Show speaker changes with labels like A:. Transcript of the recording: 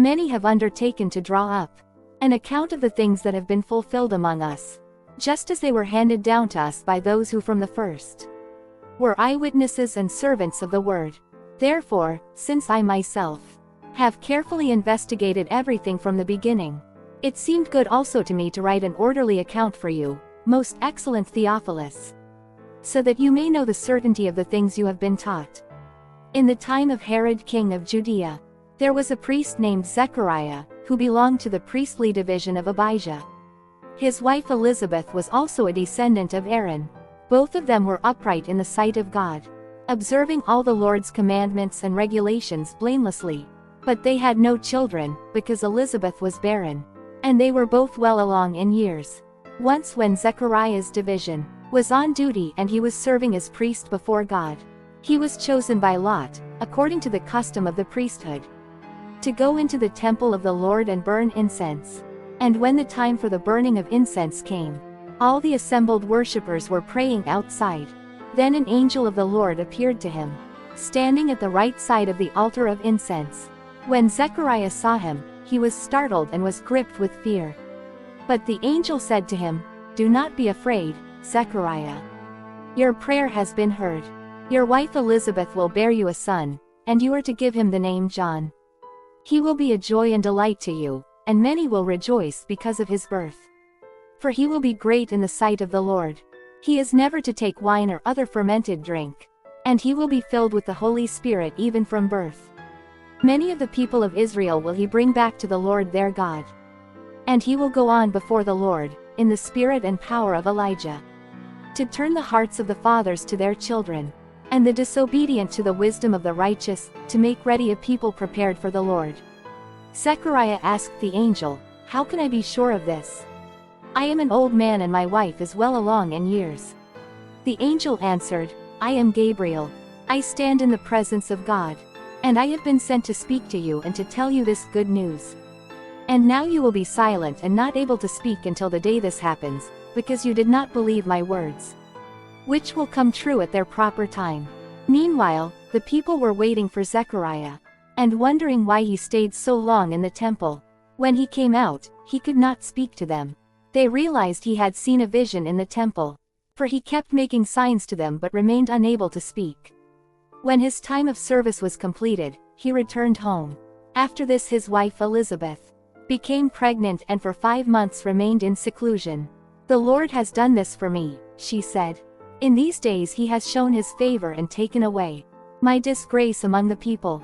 A: Many have undertaken to draw up an account of the things that have been fulfilled among us, just as they were handed down to us by those who from the first were eyewitnesses and servants of the word. Therefore, since I myself have carefully investigated everything from the beginning, it seemed good also to me to write an orderly account for you, most excellent Theophilus, so that you may know the certainty of the things you have been taught. In the time of Herod king of Judea, there was a priest named Zechariah, who belonged to the priestly division of Abijah. His wife Elizabeth was also a descendant of Aaron. Both of them were upright in the sight of God, observing all the Lord's commandments and regulations blamelessly. But they had no children, because Elizabeth was barren, and they were both well along in years. Once when Zechariah's division was on duty and he was serving as priest before God, he was chosen by lot, according to the custom of the priesthood, to go into the temple of the Lord and burn incense. And when the time for the burning of incense came, all the assembled worshippers were praying outside. Then an angel of the Lord appeared to him, standing at the right side of the altar of incense. When Zechariah saw him, he was startled and was gripped with fear. But the angel said to him, "Do not be afraid, Zechariah. Your prayer has been heard. Your wife Elizabeth will bear you a son, and you are to give him the name John. He will be a joy and delight to you, and many will rejoice because of his birth. For he will be great in the sight of the Lord. He is never to take wine or other fermented drink, and he will be filled with the Holy Spirit even from birth. Many of the people of Israel will he bring back to the Lord their God. And he will go on before the Lord, in the spirit and power of Elijah, to turn the hearts of the fathers to their children, and the disobedient to the wisdom of the righteous, to make ready a people prepared for the Lord." Zechariah asked the angel, "How can I be sure of this? I am an old man and my wife is well along in years." The angel answered, "I am Gabriel. I stand in the presence of God, and I have been sent to speak to you and to tell you this good news. And now you will be silent and not able to speak until the day this happens, because you did not believe my words, which will come true at their proper time." Meanwhile, the people were waiting for Zechariah, and wondering why he stayed so long in the temple. When he came out, he could not speak to them. They realized he had seen a vision in the temple, for he kept making signs to them but remained unable to speak. When his time of service was completed, he returned home. After this his wife Elizabeth became pregnant and for 5 months remained in seclusion. "The Lord has done this for me," she said. "In these days he has shown his favor and taken away my disgrace among the people."